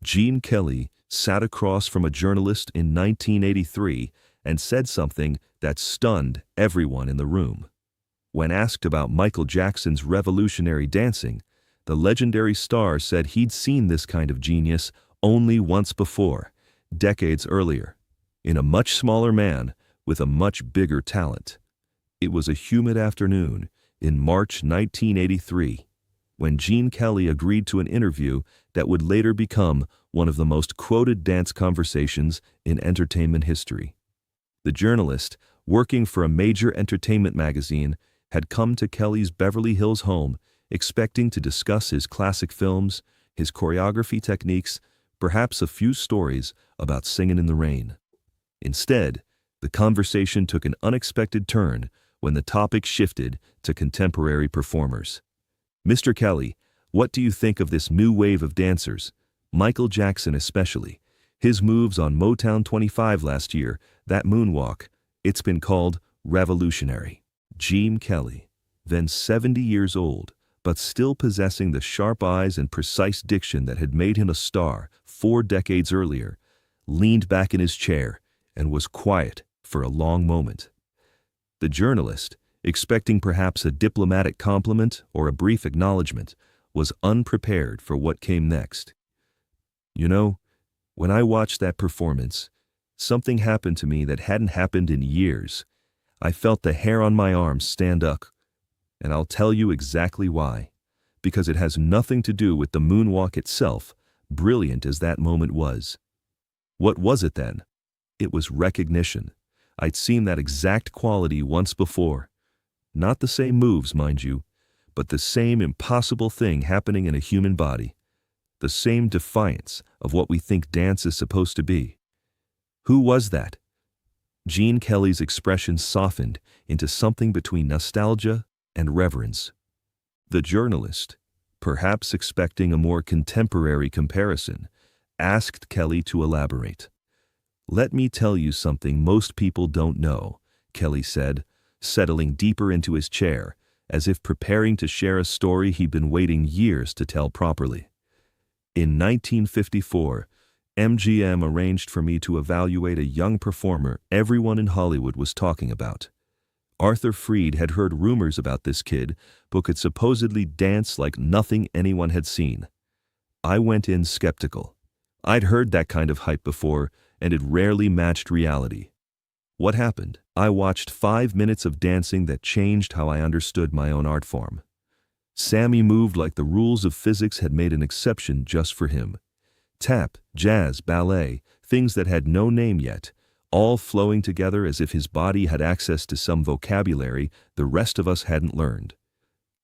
Gene Kelly sat across from a journalist in 1983 and said something that stunned everyone in the room. When asked about Michael Jackson's revolutionary dancing, the legendary star said he'd seen this kind of genius only once before, decades earlier, in a much smaller man with a much bigger talent. It was a humid afternoon in March 1983 when Gene Kelly agreed to an interview that would later become one of the most quoted dance conversations in entertainment history. The journalist, working for a major entertainment magazine, had come to Kelly's Beverly Hills home expecting to discuss his classic films, his choreography techniques, perhaps a few stories about Singin' in the Rain. Instead, the conversation took an unexpected turn when the topic shifted to contemporary performers. "Mr. Kelly, what do you think of this new wave of dancers, Michael Jackson especially? His moves on Motown 25 last year, that moonwalk, it's been called revolutionary." Gene Kelly, then 70 years old, but still possessing the sharp eyes and precise diction that had made him a star 4 decades earlier, leaned back in his chair and was quiet for a long moment. The journalist, expecting perhaps a diplomatic compliment or a brief acknowledgement, was unprepared for what came next. "You know, when I watched that performance, something happened to me that hadn't happened in years. I felt the hair on my arms stand up, and I'll tell you exactly why. Because it has nothing to do with the moonwalk itself, brilliant as that moment was. What was it then? It was recognition. I'd seen that exact quality once before. Not the same moves, mind you, but the same impossible thing happening in a human body. The same defiance of what we think dance is supposed to be. Who was that?" Gene Kelly's expression softened into something between nostalgia and reverence. The journalist, perhaps expecting a more contemporary comparison, asked Kelly to elaborate. "Let me tell you something most people don't know," Kelly said, settling deeper into his chair, as if preparing to share a story he'd been waiting years to tell properly. "In 1954, MGM arranged for me to evaluate a young performer everyone in Hollywood was talking about. Arthur Freed had heard rumors about this kid, but could supposedly dance like nothing anyone had seen. I went in skeptical. I'd heard that kind of hype before, and it rarely matched reality. What happened? I watched 5 minutes of dancing that changed how I understood my own art form. Sammy moved like the rules of physics had made an exception just for him. Tap, jazz, ballet, things that had no name yet, all flowing together as if his body had access to some vocabulary the rest of us hadn't learned."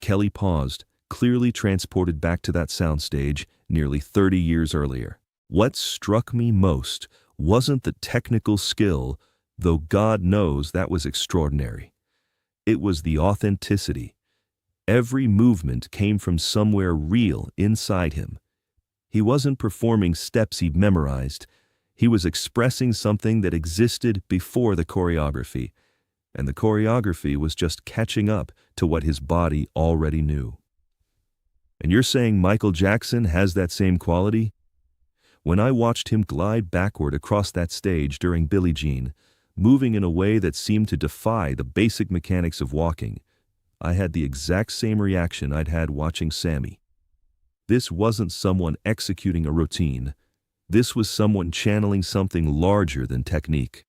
Kelly paused, clearly transported back to that soundstage nearly 30 years earlier. "What struck me most wasn't the technical skill, though God knows that was extraordinary. It was the authenticity. Every movement came from somewhere real inside him. He wasn't performing steps he'd memorized. He was expressing something that existed before the choreography, and the choreography was just catching up to what his body already knew." "And you're saying Michael Jackson has that same quality?" "When I watched him glide backward across that stage during Billie Jean, moving in a way that seemed to defy the basic mechanics of walking, I had the exact same reaction I'd had watching Sammy. This wasn't someone executing a routine. This was someone channeling something larger than technique."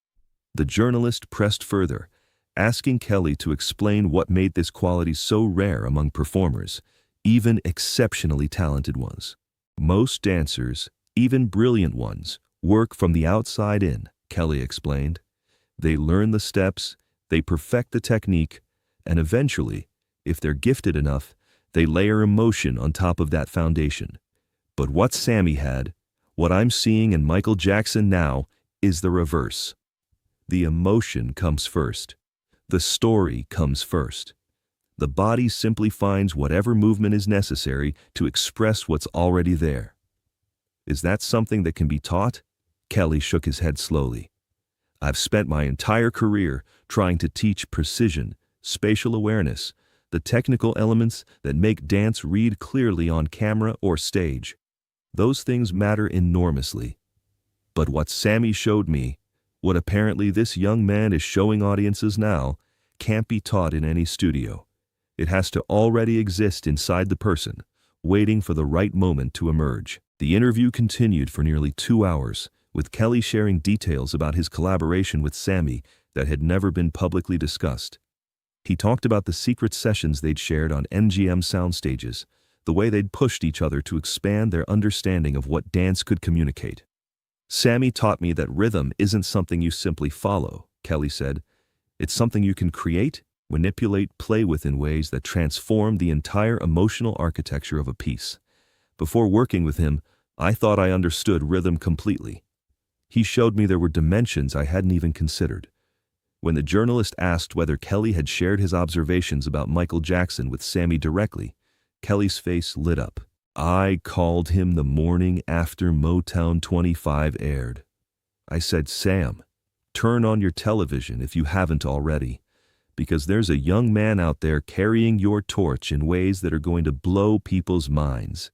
The journalist pressed further, asking Kelly to explain what made this quality so rare among performers, even exceptionally talented ones. "Most dancers, even brilliant ones, work from the outside in," Kelly explained. "They learn the steps, they perfect the technique, and eventually, if they're gifted enough, they layer emotion on top of that foundation. But what Sammy had, what I'm seeing in Michael Jackson now, is the reverse. The emotion comes first. The story comes first. The body simply finds whatever movement is necessary to express what's already there." "Is that something that can be taught?" Kelly shook his head slowly. "I've spent my entire career trying to teach precision, spatial awareness, the technical elements that make dance read clearly on camera or stage. Those things matter enormously. But what Sammy showed me, what apparently this young man is showing audiences now, can't be taught in any studio. It has to already exist inside the person, waiting for the right moment to emerge. The interview continued for nearly 2 hours, with Kelly sharing details about his collaboration with Sammy that had never been publicly discussed. He talked about the secret sessions they'd shared on MGM soundstages, the way they'd pushed each other to expand their understanding of what dance could communicate. "Sammy taught me that rhythm isn't something you simply follow," Kelly said. "It's something you can create, manipulate, play with in ways that transform the entire emotional architecture of a piece. Before working with him, I thought I understood rhythm completely. He showed me there were dimensions I hadn't even considered." When the journalist asked whether Kelly had shared his observations about Michael Jackson with Sammy directly, Kelly's face lit up. "I called him the morning after Motown 25 aired. I said, 'Sam, turn on your television if you haven't already, because there's a young man out there carrying your torch in ways that are going to blow people's minds.'"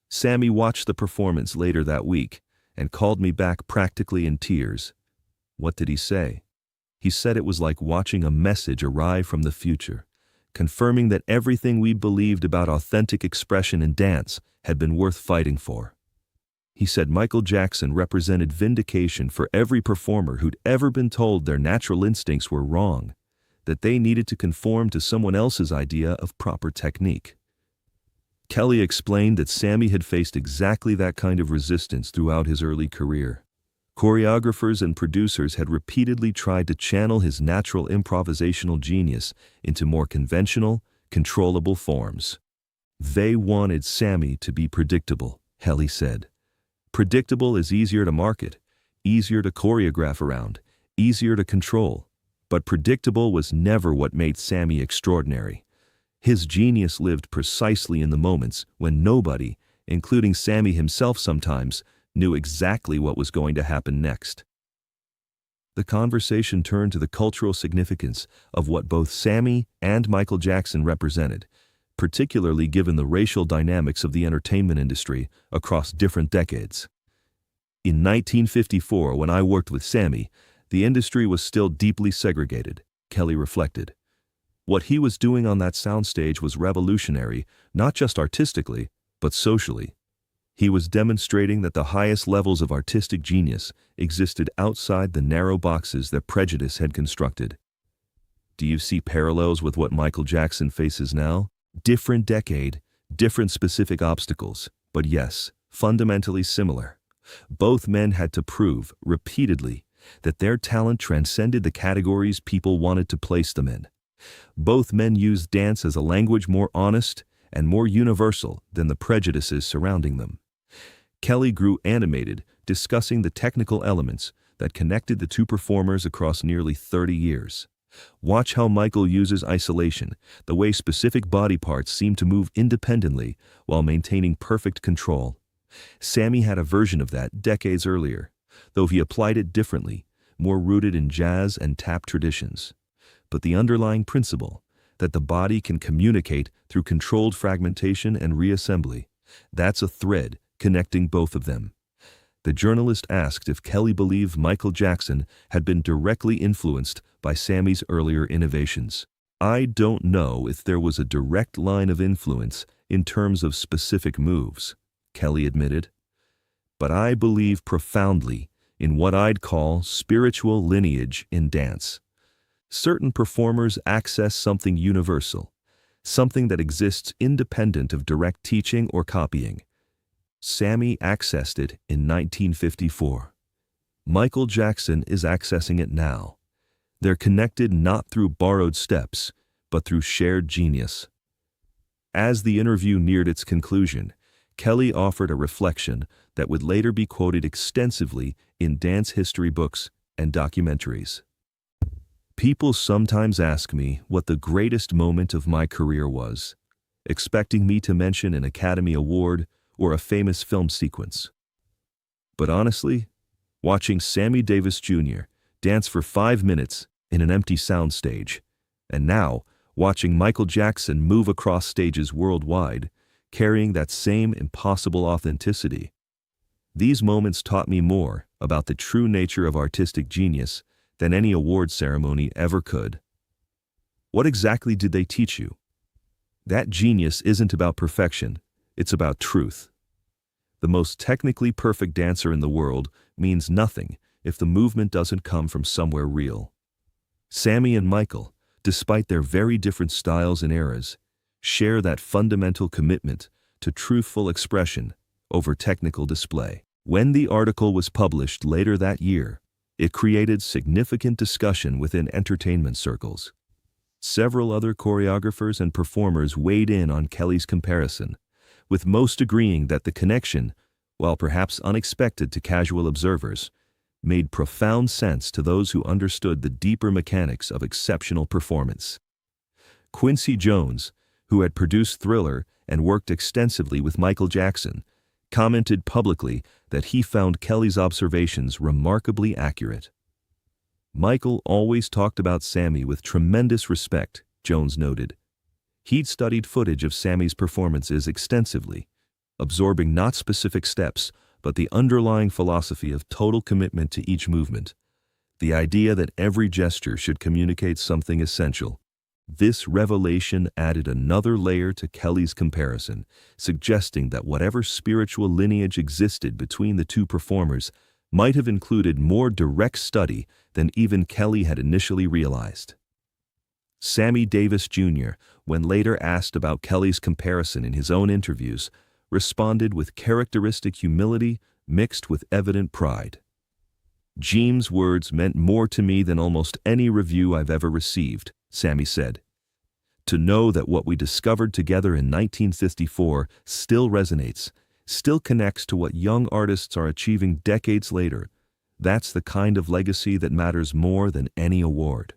Sammy watched the performance later that week and called me back practically in tears. What did he say? He said it was like watching a message arrive from the future, confirming that everything we believed about authentic expression in dance had been worth fighting for. He said Michael Jackson represented vindication for every performer who'd ever been told their natural instincts were wrong, that they needed to conform to someone else's idea of proper technique. Kelly explained that Sammy had faced exactly that kind of resistance throughout his early career. Choreographers and producers had repeatedly tried to channel his natural improvisational genius into more conventional, controllable forms. They wanted Sammy to be predictable, Kelly said. Predictable is easier to market, easier to choreograph around, easier to control. But predictable was never what made Sammy extraordinary. His genius lived precisely in the moments when nobody, including Sammy himself sometimes, knew exactly what was going to happen next. The conversation turned to the cultural significance of what both Sammy and Michael Jackson represented, particularly given the racial dynamics of the entertainment industry across different decades. In 1954, when I worked with Sammy, the industry was still deeply segregated, Kelly reflected. What he was doing on that soundstage was revolutionary, not just artistically, but socially. He was demonstrating that the highest levels of artistic genius existed outside the narrow boxes that prejudice had constructed. Do you see parallels with what Michael Jackson faces now? Different decade, different specific obstacles, but yes, fundamentally similar. Both men had to prove, repeatedly, that their talent transcended the categories people wanted to place them in. Both men used dance as a language more honest and more universal than the prejudices surrounding them. Kelly grew animated, discussing the technical elements that connected the two performers across nearly 30 years. Watch how Michael uses isolation, the way specific body parts seem to move independently while maintaining perfect control. Sammy had a version of that decades earlier, though he applied it differently, more rooted in jazz and tap traditions. But the underlying principle, that the body can communicate through controlled fragmentation and reassembly, that's a thread connecting both of them. The journalist asked if Kelly believed Michael Jackson had been directly influenced by Sammy's earlier innovations. "I don't know if there was a direct line of influence in terms of specific moves," Kelly admitted. "But I believe profoundly in what I'd call spiritual lineage in dance. Certain performers access something universal, something that exists independent of direct teaching or copying. Sammy accessed it in 1954. Michael Jackson is accessing it now. They're connected not through borrowed steps, but through shared genius." As the interview neared its conclusion, Kelly offered a reflection that would later be quoted extensively in dance history books and documentaries. "People sometimes ask me what the greatest moment of my career was, expecting me to mention an Academy Award or a famous film sequence. But honestly, watching Sammy Davis Jr. dance for 5 minutes in an empty soundstage, and now watching Michael Jackson move across stages worldwide, carrying that same impossible authenticity, These moments taught me more about the true nature of artistic genius than any award ceremony ever could. What exactly did they teach you? That genius isn't about perfection, it's about truth. The most technically perfect dancer in the world means nothing if the movement doesn't come from somewhere real. Sammy and Michael, despite their very different styles and eras, share that fundamental commitment to truthful expression over technical display. When the article was published later that year, it created significant discussion within entertainment circles. Several other choreographers and performers weighed in on Kelly's comparison, with most agreeing that the connection, while perhaps unexpected to casual observers, made profound sense to those who understood the deeper mechanics of exceptional performance. Quincy Jones, who had produced Thriller and worked extensively with Michael Jackson, commented publicly that he found Kelly's observations remarkably accurate. Michael always talked about Sammy with tremendous respect, Jones noted. He'd studied footage of Sammy's performances extensively, absorbing not specific steps, but the underlying philosophy of total commitment to each movement, the idea that every gesture should communicate something essential. This revelation added another layer to Kelly's comparison, suggesting that whatever spiritual lineage existed between the two performers might have included more direct study than even Kelly had initially realized. Sammy Davis Jr., when later asked about Kelly's comparison in his own interviews, responded with characteristic humility mixed with evident pride. "Jeem's words meant more to me than almost any review I've ever received," Sammy said. "To know that what we discovered together in 1954 still resonates, still connects to what young artists are achieving decades later, that's the kind of legacy that matters more than any award."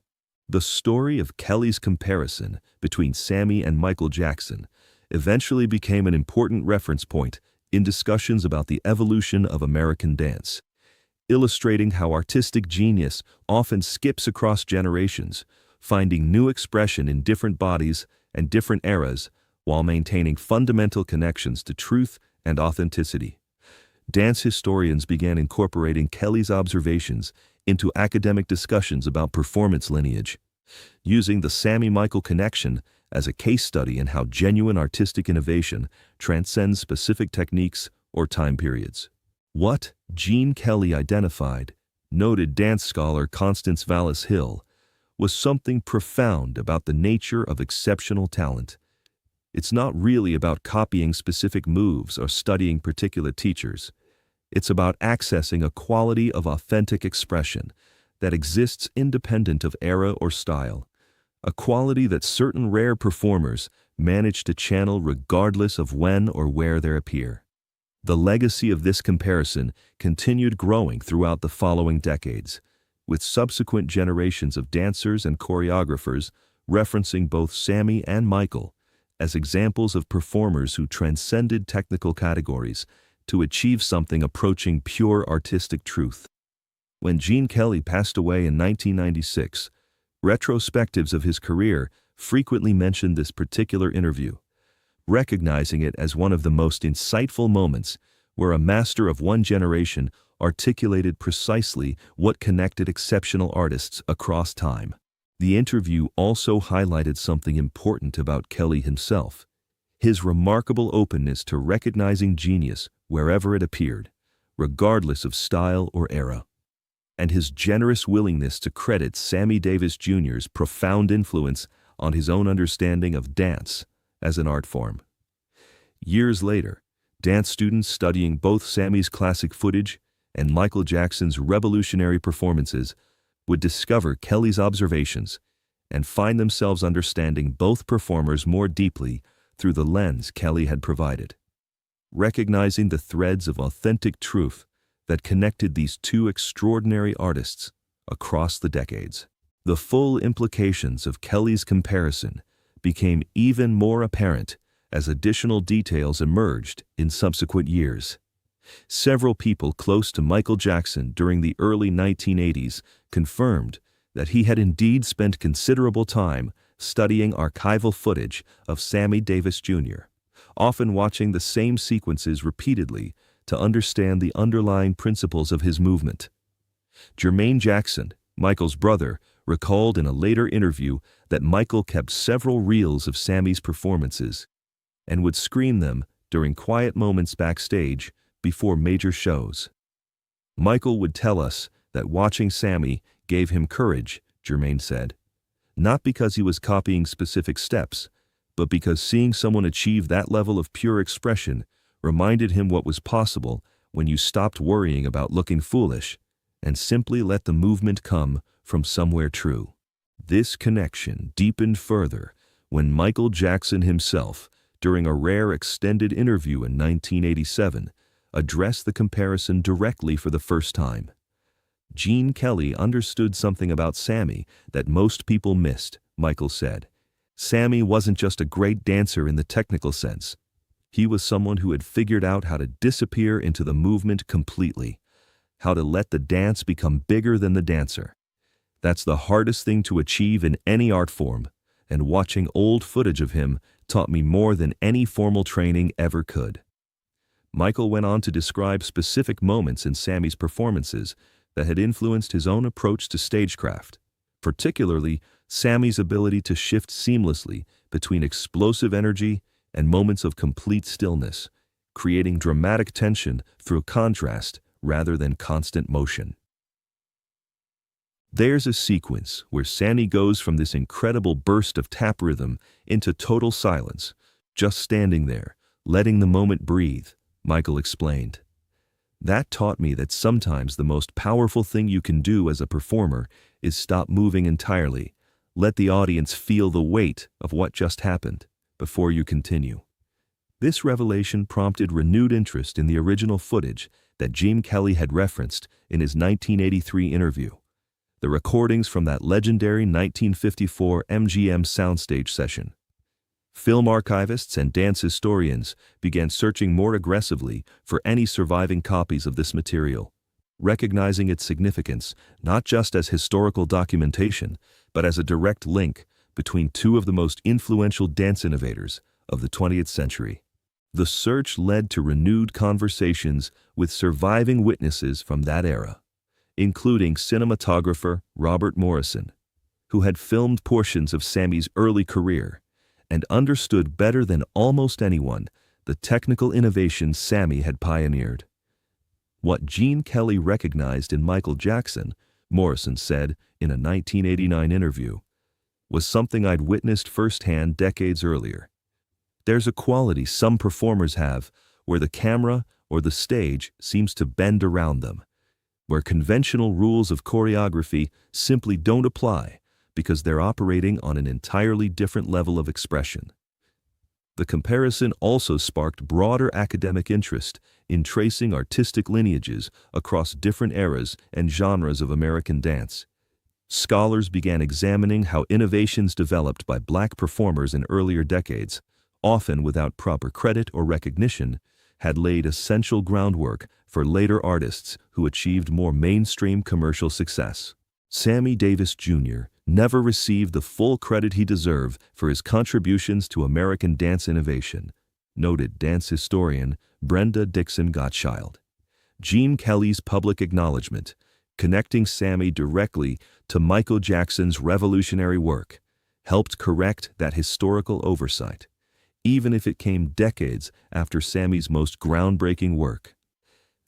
The story of Kelly's comparison between Sammy and Michael Jackson eventually became an important reference point in discussions about the evolution of American dance, illustrating how artistic genius often skips across generations, finding new expression in different bodies and different eras while maintaining fundamental connections to truth and authenticity. Dance historians began incorporating Kelly's observations into academic discussions about performance lineage, using the Sammy-Michael connection as a case study in how genuine artistic innovation transcends specific techniques or time periods. What Gene Kelly identified, noted dance scholar Constance Vallis Hill, was something profound about the nature of exceptional talent. It's not really about copying specific moves or studying particular teachers. It's about accessing a quality of authentic expression that exists independent of era or style, a quality that certain rare performers manage to channel regardless of when or where they appear. The legacy of this comparison continued growing throughout the following decades, with subsequent generations of dancers and choreographers referencing both Sammy and Michael as examples of performers who transcended technical categories to achieve something approaching pure artistic truth. When Gene Kelly passed away in 1996, retrospectives of his career frequently mentioned this particular interview, recognizing it as one of the most insightful moments where a master of one generation articulated precisely what connected exceptional artists across time. The interview also highlighted something important about Kelly himself, his remarkable openness to recognizing genius wherever it appeared, regardless of style or era, and his generous willingness to credit Sammy Davis Jr.'s profound influence on his own understanding of dance as an art form. Years later, dance students studying both Sammy's classic footage and Michael Jackson's revolutionary performances would discover Kelly's observations and find themselves understanding both performers more deeply through the lens Kelly had provided. Recognizing the threads of authentic truth that connected these two extraordinary artists across the decades. The full implications of Kelly's comparison became even more apparent as additional details emerged in subsequent years. Several people close to Michael Jackson during the early 1980s confirmed that he had indeed spent considerable time studying archival footage of Sammy Davis Jr., often watching the same sequences repeatedly to understand the underlying principles of his movement. Jermaine Jackson, Michael's brother, recalled in a later interview that Michael kept several reels of Sammy's performances and would screen them during quiet moments backstage before major shows. Michael would tell us that watching Sammy gave him courage, Jermaine said, not because he was copying specific steps, but because seeing someone achieve that level of pure expression reminded him what was possible when you stopped worrying about looking foolish and simply let the movement come from somewhere true. This connection deepened further when Michael Jackson himself, during a rare extended interview in 1987, addressed the comparison directly for the first time. Gene Kelly understood something about Sammy that most people missed, Michael said. Sammy wasn't just a great dancer in the technical sense. He was someone who had figured out how to disappear into the movement completely, how to let the dance become bigger than the dancer. That's the hardest thing to achieve in any art form, and watching old footage of him taught me more than any formal training ever could. Michael went on to describe specific moments in Sammy's performances that had influenced his own approach to stagecraft, particularly Sammy's ability to shift seamlessly between explosive energy and moments of complete stillness, creating dramatic tension through contrast rather than constant motion. There's a sequence where Sammy goes from this incredible burst of tap rhythm into total silence, just standing there, letting the moment breathe, Michael explained. That taught me that sometimes the most powerful thing you can do as a performer is stop moving entirely, let the audience feel the weight of what just happened before you continue. This revelation prompted renewed interest in the original footage that Gene Kelly had referenced in his 1983 interview. The recordings from that legendary 1954 MGM soundstage session. Film archivists and dance historians began searching more aggressively for any surviving copies of this material, recognizing its significance not just as historical documentation, but as a direct link between two of the most influential dance innovators of the 20th century. The search led to renewed conversations with surviving witnesses from that era, including cinematographer Robert Morrison, who had filmed portions of Sammy's early career and understood better than almost anyone the technical innovations Sammy had pioneered. What Gene Kelly recognized in Michael Jackson, Morrison said in a 1989 interview, was something I'd witnessed firsthand decades earlier. There's a quality some performers have where the camera or the stage seems to bend around them, where conventional rules of choreography simply don't apply because they're operating on an entirely different level of expression. The comparison also sparked broader academic interest in tracing artistic lineages across different eras and genres of American dance. Scholars began examining how innovations developed by Black performers in earlier decades, often without proper credit or recognition, had laid essential groundwork for later artists who achieved more mainstream commercial success. Sammy Davis Jr. never received the full credit he deserved for his contributions to American dance innovation, noted dance historian Brenda Dixon Gottschalk. Gene Kelly's public acknowledgement, connecting Sammy directly to Michael Jackson's revolutionary work, helped correct that historical oversight, even if it came decades after Sammy's most groundbreaking work.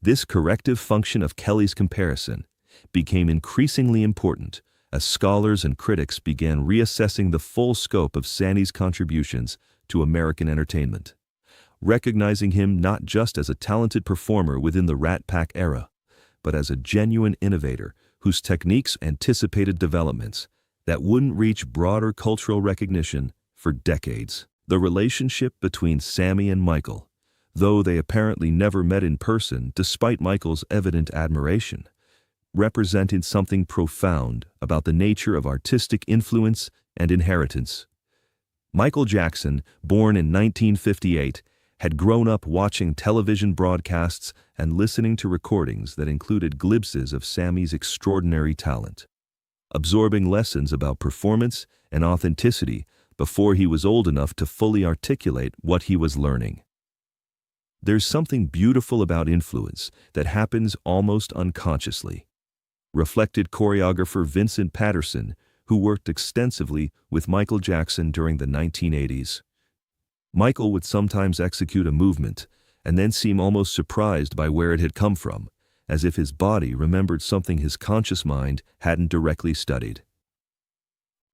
This corrective function of Kelly's comparison became increasingly important as scholars and critics began reassessing the full scope of Sammy's contributions to American entertainment, recognizing him not just as a talented performer within the Rat Pack era, but as a genuine innovator whose techniques anticipated developments that wouldn't reach broader cultural recognition for decades. The relationship between Sammy and Michael, though they apparently never met in person despite Michael's evident admiration, represented something profound about the nature of artistic influence and inheritance. Michael Jackson, born in 1958, had grown up watching television broadcasts and listening to recordings that included glimpses of Sammy's extraordinary talent, absorbing lessons about performance and authenticity before he was old enough to fully articulate what he was learning. There's something beautiful about influence that happens almost unconsciously, reflected choreographer Vincent Patterson, who worked extensively with Michael Jackson during the 1980s. Michael would sometimes execute a movement and then seem almost surprised by where it had come from, as if his body remembered something his conscious mind hadn't directly studied.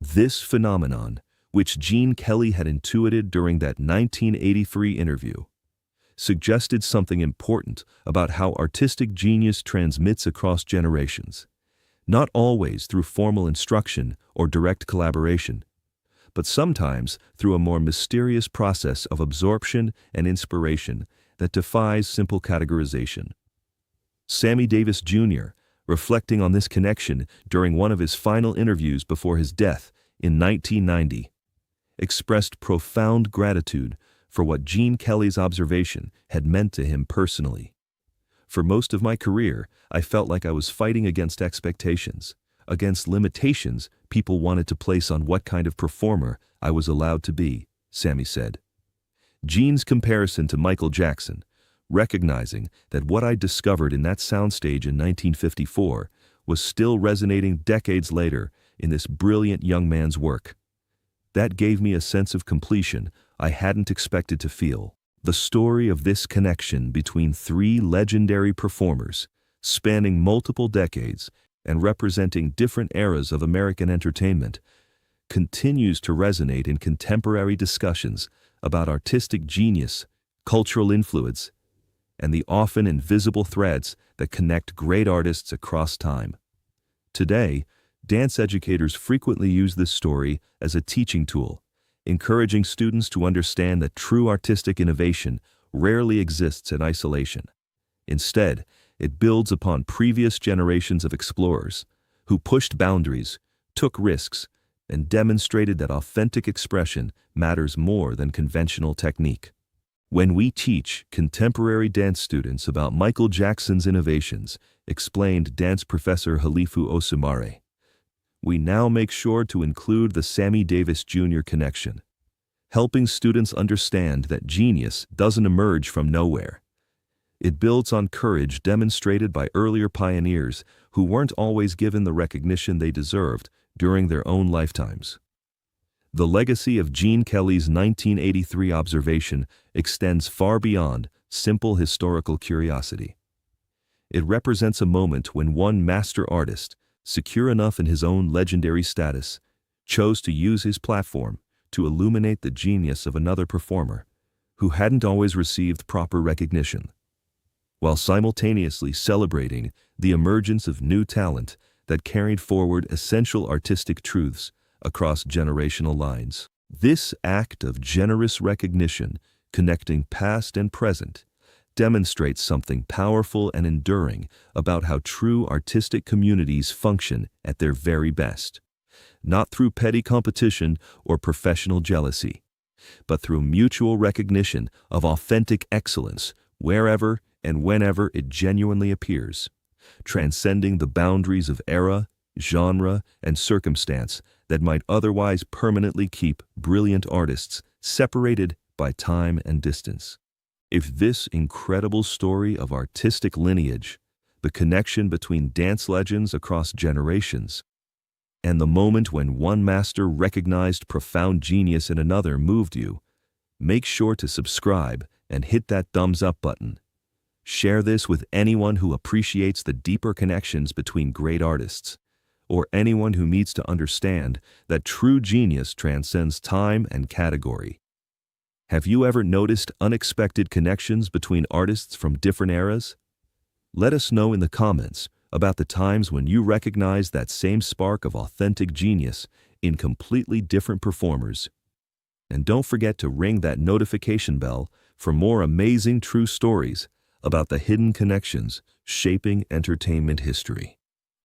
This phenomenon, which Gene Kelly had intuited during that 1983 interview, suggested something important about how artistic genius transmits across generations, not always through formal instruction or direct collaboration, but sometimes through a more mysterious process of absorption and inspiration that defies simple categorization. Sammy Davis Jr., reflecting on this connection during one of his final interviews before his death in 1990, expressed profound gratitude for what Gene Kelly's observation had meant to him personally. For most of my career, I felt like I was fighting against expectations, against limitations people wanted to place on what kind of performer I was allowed to be, Sammy said. Gene's comparison to Michael Jackson, recognizing that what I discovered in that soundstage in 1954 was still resonating decades later in this brilliant young man's work. That gave me a sense of completion I hadn't expected to feel. The story of this connection between three legendary performers, spanning multiple decades and representing different eras of American entertainment, continues to resonate in contemporary discussions about artistic genius, cultural influence, and the often invisible threads that connect great artists across time. Today, dance educators frequently use this story as a teaching tool, encouraging students to understand that true artistic innovation rarely exists in isolation. Instead, it builds upon previous generations of explorers who pushed boundaries, took risks, and demonstrated that authentic expression matters more than conventional technique. When we teach contemporary dance students about Michael Jackson's innovations, explained dance professor Halifu Osimare, we now make sure to include the Sammy Davis Jr. connection, helping students understand that genius doesn't emerge from nowhere. It builds on courage demonstrated by earlier pioneers who weren't always given the recognition they deserved during their own lifetimes. The legacy of Gene Kelly's 1983 observation extends far beyond simple historical curiosity. It represents a moment when one master artist, secure enough in his own legendary status, chose to use his platform to illuminate the genius of another performer who hadn't always received proper recognition, while simultaneously celebrating the emergence of new talent that carried forward essential artistic truths across generational lines. This act of generous recognition, connecting past and present, demonstrates something powerful and enduring about how true artistic communities function at their very best, not through petty competition or professional jealousy, but through mutual recognition of authentic excellence wherever and whenever it genuinely appears, transcending the boundaries of era, genre, and circumstance that might otherwise permanently keep brilliant artists separated by time and distance. If this incredible story of artistic lineage, the connection between dance legends across generations, and the moment when one master recognized profound genius in another moved you, make sure to subscribe and hit that thumbs up button. Share this with anyone who appreciates the deeper connections between great artists, or anyone who needs to understand that true genius transcends time and category. Have you ever noticed unexpected connections between artists from different eras? Let us know in the comments about the times when you recognize that same spark of authentic genius in completely different performers. And don't forget to ring that notification bell for more amazing true stories about the hidden connections shaping entertainment history.